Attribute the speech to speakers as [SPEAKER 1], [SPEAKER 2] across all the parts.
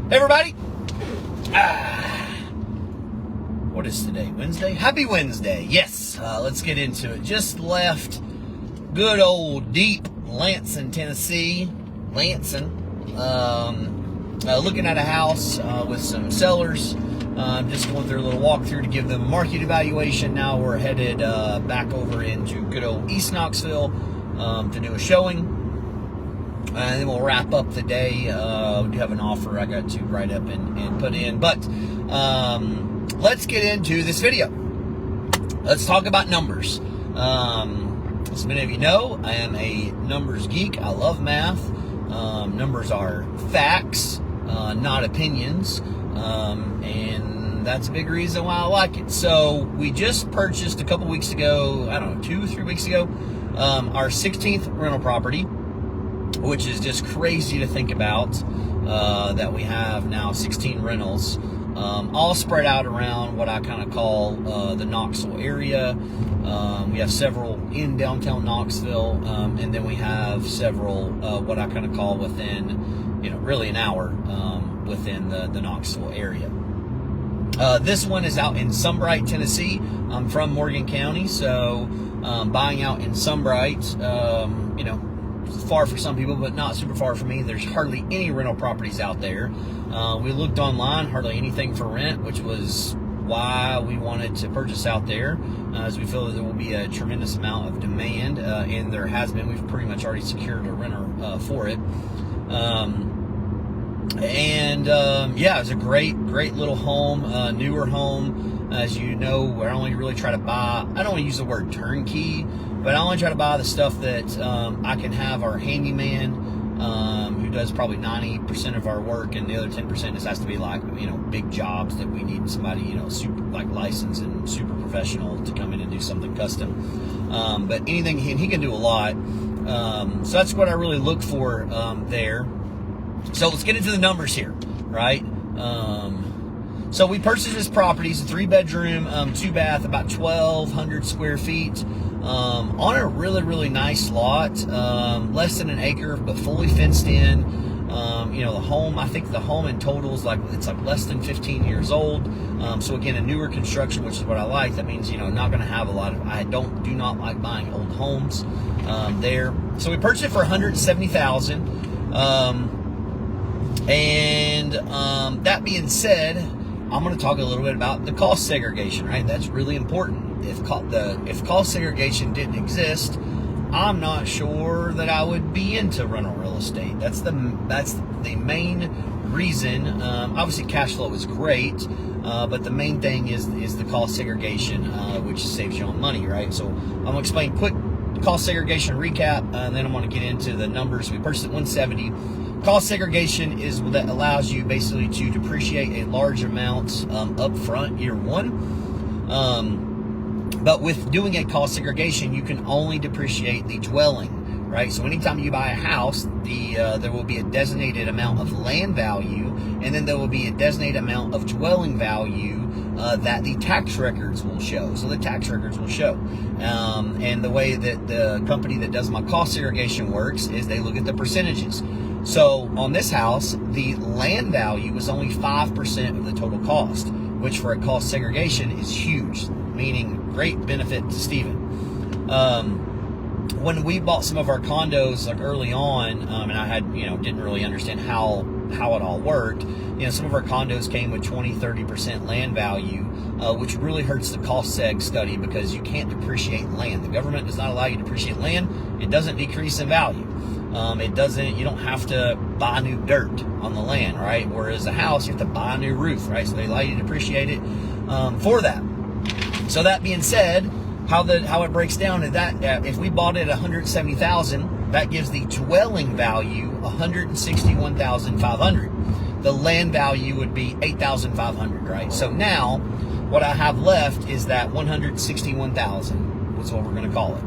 [SPEAKER 1] Hey everybody. What is today? Wednesday? Happy Wednesday. Yes. Let's get into it. Just left good old deep Lansing, Tennessee. Lansing. Looking at a house with some sellers. Just going through a little walkthrough to give them a market evaluation. Now we're headed back over into good old East Knoxville to do a showing. And then we'll wrap up the day. We do have an offer I got to write up and put in. But let's get into this video. Let's talk about numbers. As many of you know, I am a numbers geek. I love math. Numbers are facts, not opinions. And that's a big reason why I like it. So we just purchased a couple weeks ago, I don't know, 2-3 weeks ago, our 16th rental property, which is just crazy to think about, that we have now 16 rentals, all spread out around what I kind of call the Knoxville area. We have several in downtown Knoxville, and then we have several what I kind of call within, really an hour within the Knoxville area. This one is out in Sunbright, Tennessee. I'm from Morgan County, so buying out in Sunbright, far for some people, but not super far for me. There's hardly any rental properties out there. We looked online, hardly anything for rent, which was why we wanted to purchase out there, as we feel that there will be a tremendous amount of demand, and there has been. We've pretty much already secured a renter for it. Yeah, it was a great little home, newer home. As you know, I only really try to buy, I don't want to use the word turnkey, but I only try to buy the stuff that I can have our handyman, who does probably 90% of our work, and the other 10% just has to be like, big jobs that we need somebody, super like licensed and super professional to come in and do something custom. But anything, he can do a lot. So that's what I really look for there. So let's get into the numbers here, right? So we purchased this property. It's a 3-bedroom, 2-bath, about 1,200 square feet, on a really nice lot, less than an acre, but fully fenced in. The home, I think the home in total is it's less than 15 years old. So again, a newer construction, which is what I like. That means, not going to have a lot of, I do not like buying old homes, there. So we purchased it for $170,000. That being said, I'm going to talk a little bit about the cost segregation, right? That's really important. If cost segregation didn't exist, I'm not sure that I would be into rental real estate. That's the main reason. Obviously, cash flow is great, but the main thing is the cost segregation, which saves you on money, right? So I'm going to explain quick cost segregation recap, and then I'm going to get into the numbers. We purchased at $170. Cost segregation is that allows you basically to depreciate a large amount up front, year one. But with doing a cost segregation, you can only depreciate the dwelling, right? So anytime you buy a house, there will be a designated amount of land value, and then there will be a designated amount of dwelling value that the tax records will show. So the tax records will show. And the way that the company that does my cost segregation works is they look at the percentages. So on this house, the land value was only 5% of the total cost, which for a cost segregation is huge, meaning great benefit to Steven. When we bought some of our condos early on, and I had, didn't really understand how it all worked, some of our condos came with 20-30% land value, which really hurts the cost seg study because you can't depreciate land. The government does not allow you to depreciate land. It doesn't decrease in value. You don't have to buy new dirt on the land, right? Whereas a house, you have to buy a new roof, right? So they allow you to depreciate it for that. So that being said, how it breaks down is that if we bought it at $170,000, that gives the dwelling value $161,500. The land value would be $8,500, right? So now what I have left is that $161,000, is what we're going to call it.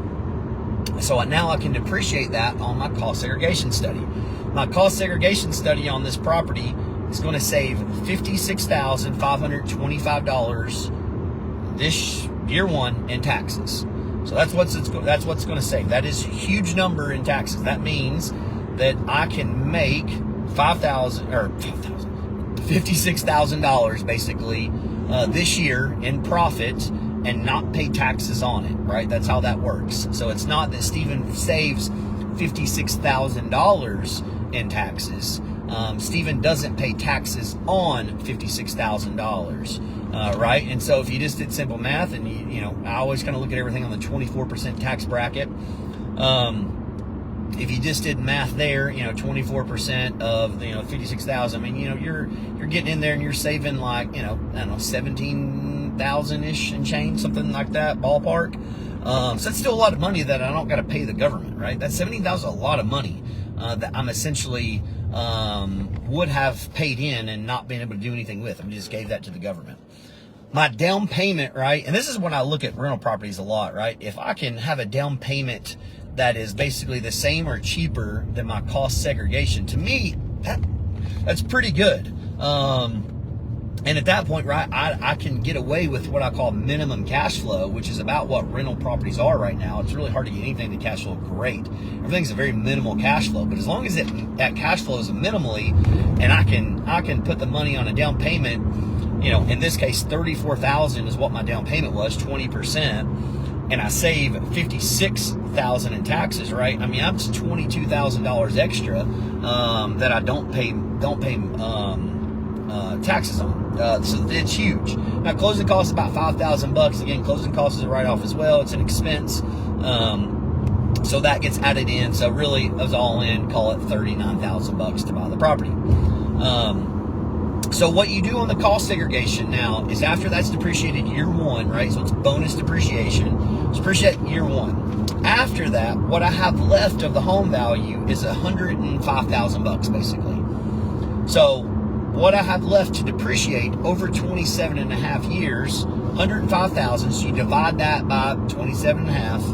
[SPEAKER 1] So now I can depreciate that on my cost segregation study. My cost segregation study on this property is going to save $56,525 this year one in taxes. So that's what's going to save. That is a huge number in taxes. That means that I can make $56,000 basically this year in profit and not pay taxes on it, right? That's how that works. So it's not that Stephen saves $56,000 in taxes. Stephen doesn't pay taxes on $56,000, right? And so if you just did simple math, and you know, I always kind of look at everything on the 24% tax bracket. If you just did math there, you know, 24% of, you know, 56,000, I mean, you know, you're getting in there and you're saving like, you know, I don't know, 17,000-ish and change, something like that, ballpark. So that's still a lot of money that I don't got to pay the government, right? That 17,000 is a lot of money that I'm essentially would have paid in and not been able to do anything with. I just gave that to the government. My down payment, right? And this is when I look at rental properties a lot, right? If I can have a down payment that is basically the same or cheaper than my cost segregation, to me, that's pretty good. And at that point, right, I can get away with what I call minimum cash flow, which is about what rental properties are right now. It's really hard to get anything to cash flow great. Everything's a very minimal cash flow, but as long as that cash flow is minimally, and I can put the money on a down payment, you know, in this case, $34,000 is what my down payment was, 20%. And I save $56,000 in taxes, right? I mean, that's $22,000 extra that I don't pay taxes on. So it's huge. Now, closing costs about $5,000. Again, closing costs is a write-off as well. It's an expense. So that gets added in. So really, it was all in, call it $39,000 to buy the property. So what you do on the cost segregation now is after that's depreciated year one, right? So it's bonus depreciation. It's depreciated year one. After that, what I have left of the home value is $105,000 basically. So what I have left to depreciate over 27 and a half years, $105,000. So you divide that by 27 and a half.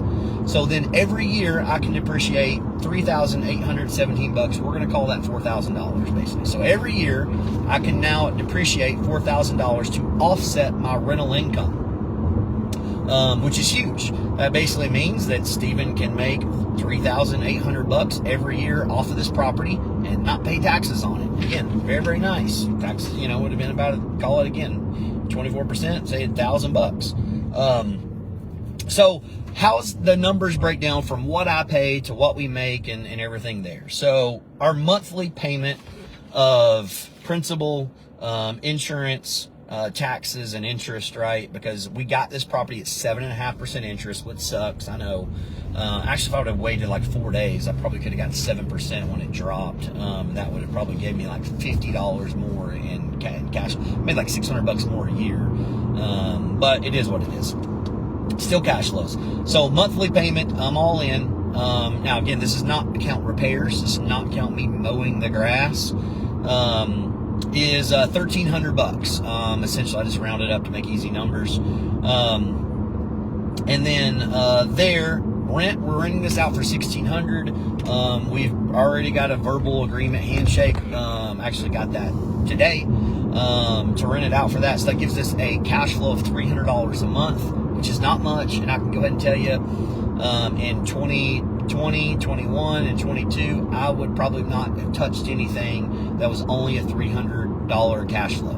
[SPEAKER 1] So then every year I can depreciate $3,817. We're going to call that $4,000 basically. So every year I can now depreciate $4,000 to offset my rental income, which is huge. That basically means that Stephen can make $3,800 every year off of this property and not pay taxes on it. Again, very, very nice. Taxes, you know, would have been about, call it again, 24%, say $1,000. So how's the numbers break down from what I pay to what we make and everything there? So our monthly payment of principal, insurance, taxes and interest, right? Because we got this property at 7.5% interest, which sucks. I know. Actually, if I would have waited like 4 days, I probably could have gotten 7% when it dropped. That would have probably gave me like $50 more in cash. Made like $600 more a year. But it is what it is. Still cash flows. So monthly payment, I'm all in. Now again, this is not to count repairs. This is not count me mowing the grass. Is $1,300. Essentially, I just rounded up to make easy numbers. And then there, rent, we're renting this out for $1,600. We've already got a verbal agreement, handshake. Actually got that today to rent it out for that. So that gives us a cash flow of $300 a month, which is not much. And I can go ahead and tell you, in 2020, 21, and 22, I would probably not have touched anything that was only a $300 cash flow.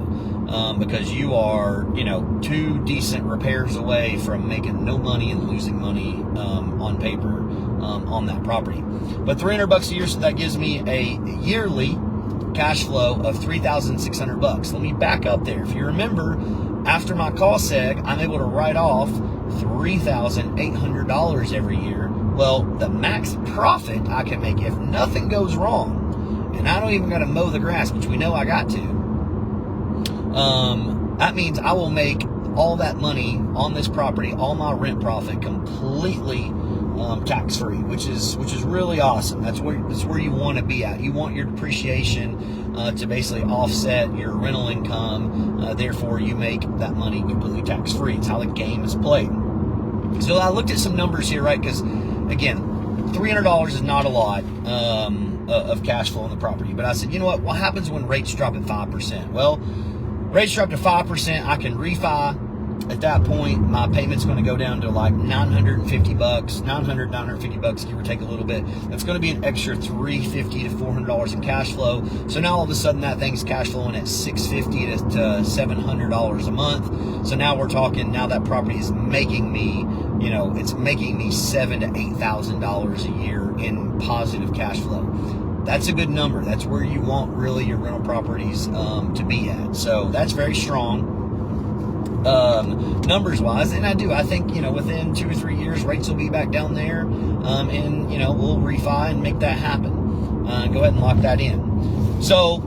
[SPEAKER 1] Because you are, you know, 2 decent repairs away from making no money and losing money on paper on that property. But $300 a year, so that gives me a yearly cash flow of $3,600. Let me back up there. If you remember, after my cost seg, I'm able to write off $3,800 every year. Well, the max profit I can make if nothing goes wrong, and I don't even got to mow the grass, which we know I got to, that means I will make all that money on this property, all my rent profit, completely tax-free, which is really awesome. That's where you want to be at. You want your depreciation to basically offset your rental income. Therefore, you make that money completely tax-free. It's how the game is played. So I looked at some numbers here, right? Because again, $300 is not a lot of cash flow on the property. But I said, you know what? What happens when rates drop at 5%? Well, rates drop to 5%. I can refi At that point, my payment's going to go down to like $950, 950 bucks, give or take a little bit. That's going to be an extra $350 to $400 in cash flow. So now all of a sudden that thing's cash flowing at $650 to $700 a month. So now we're talking, now that property is making me, you know, it's making me $7,000 to $8,000 a year in positive cash flow. That's a good number. That's where you want really your rental properties to be at. So that's very strong. Numbers wise, and I think, you know, within 2 or 3 years rates will be back down there, and, you know, we'll refi and make that happen, go ahead and lock that in. So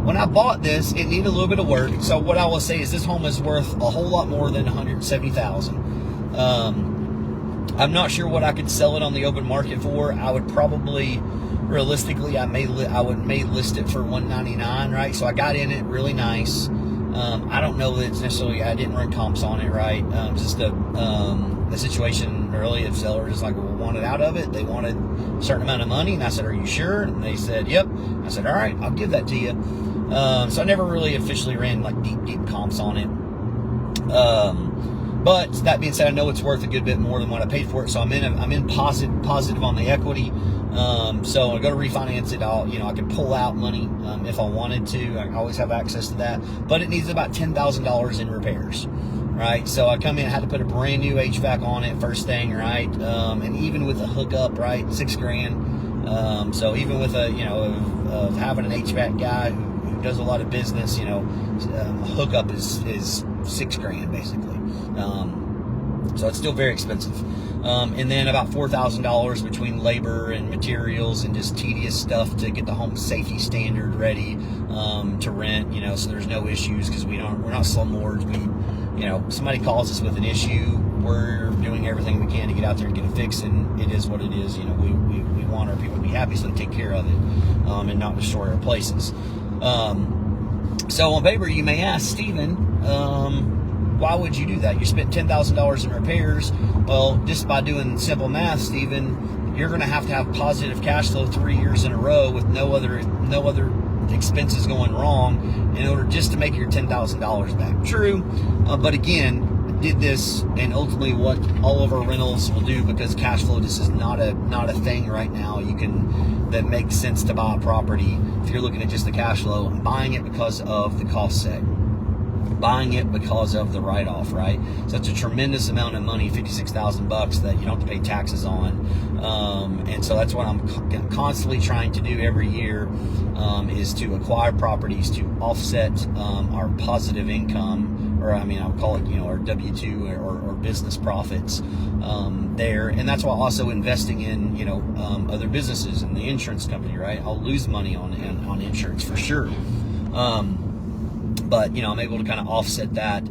[SPEAKER 1] when I bought this, it needed a little bit of work. So what I will say is this home is worth a whole lot more than $170,000. I'm not sure what I could sell it on the open market for. I would probably, realistically, I may list it for $199, right? So I got in it really nice. I don't know that it's necessarily, I didn't run comps on it, right? Just the situation really of seller is like, well, wanted out of it. They wanted a certain amount of money, and I said, are you sure? And they said, yep. I said, all right, I'll give that to you. So I never really officially ran like deep comps on it. But that being said, I know it's worth a good bit more than what I paid for it. So I'm in positive on the equity. So I go to refinance it. I can pull out money if I wanted to. I always have access to that. But it needs about $10,000 in repairs, right? So I come in, I had to put a brand new HVAC on it first thing, right? And even with a hookup, right, $6,000. So even with of having an HVAC guy who does a lot of business, hookup is $6,000 basically. So it's still very expensive. And then about $4,000 between labor and materials and just tedious stuff to get the home safety standard ready to rent, so there's no issues because we're not slumlords. Somebody calls us with an issue, we're doing everything we can to get out there and get it fixed, and it is what it is. We want our people to be happy, so they take care of it and not destroy our places. So on paper, you may ask, Stephen, why would you do that? You spent $10,000 in repairs. Well, just by doing simple math, Stephen, you're going to have positive cash flow 3 years in a row with no other expenses going wrong in order just to make your $10,000 back. True, but again, did this, and ultimately what all of our rentals will do, because cash flow just is not a thing right now. That makes sense to buy a property if you're looking at just the cash flow and buying it because of the cost seg. Buying it because of the write-off, right? So it's a tremendous amount of money, $56,000 that you don't have to pay taxes on, and so that's what I'm constantly trying to do every year, is to acquire properties to offset our positive income, or I'll call it, our W-2 or business profits there, and that's why also investing in other businesses and the insurance company, right? I'll lose money on insurance for sure. But I'm able to kind of offset that,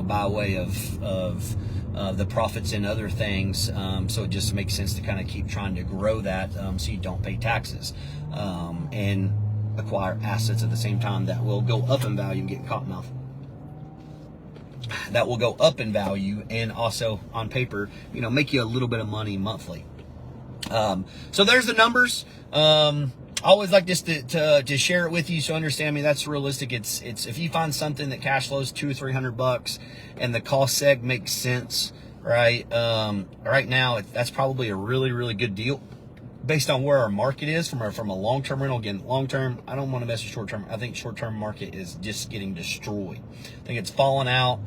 [SPEAKER 1] by way of the profits in other things. So it just makes sense to kind of keep trying to grow that, so you don't pay taxes, and acquire assets at the same time that will go up in value. I'm getting caught mouth. That will go up in value, and also on paper, make you a little bit of money monthly. So there's the numbers. I always like just to share it with you, so understand me. That's realistic. It's if you find something that cash flows $200 or $300 and the cost seg makes sense, right? Right now, that's probably a really, really good deal based on where our market is from a long-term rental. Again, long-term, I don't want to mess with short-term. I think short-term market is just getting destroyed. I think it's falling out.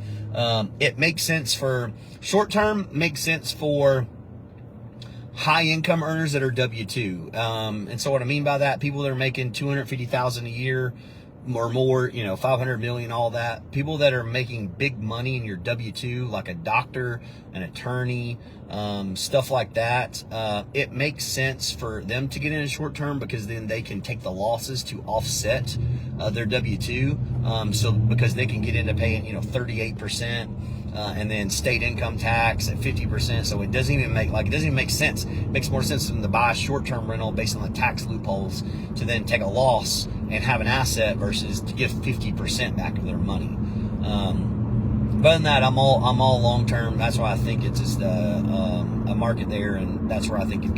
[SPEAKER 1] It makes sense for short-term, makes sense for high income earners that are W-2. And so what I mean by that, people that are making $250,000 a year or more, 500 million, all that. People that are making big money in your W-2, like a doctor, an attorney, stuff like that. It makes sense for them to get in a short term, because then they can take the losses to offset their W-2. So because they can get into paying, 38%. And then state income tax at 50%. So it doesn't even make sense. It makes more sense than to buy a short-term rental based on the tax loopholes to then take a loss and have an asset versus to give 50% back of their money. But than that, I'm all long-term. That's why I think it's just a market there, and that's where I think we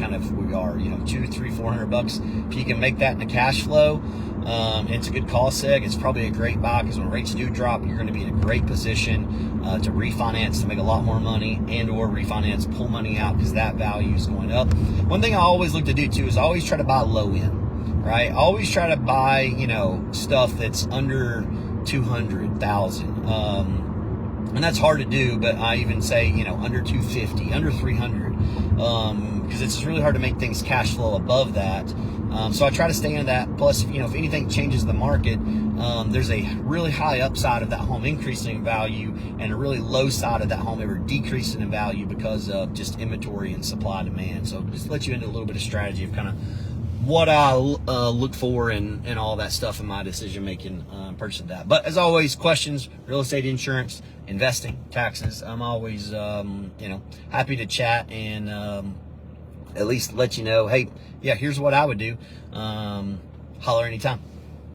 [SPEAKER 1] are. $200, $300, $400. If you can make that in a cash flow, It's a good cost seg. It's probably a great buy because when rates do drop, you're going to be in a great position to refinance to make a lot more money, and or refinance, pull money out because that value is going up. One thing I always look to do too is I always try to buy low end, right? I always try to buy, you know, stuff that's under 200,000. And that's hard to do, but I even say, you know, under 250, under 300, because it's really hard to make things cash flow above that. So I try to stay in that. Plus, you know, if anything changes the market, there's a really high upside of that home increasing in value and a really low side of that home ever decreasing in value because of just inventory and supply demand. So just let you into a little bit of strategy of kind of what I look for and all that stuff in my decision making purchase of that. But as always, questions, real estate, insurance, investing, taxes, I'm always you know, happy to chat and at least let you know, hey, yeah, here's what I would do. Holler anytime.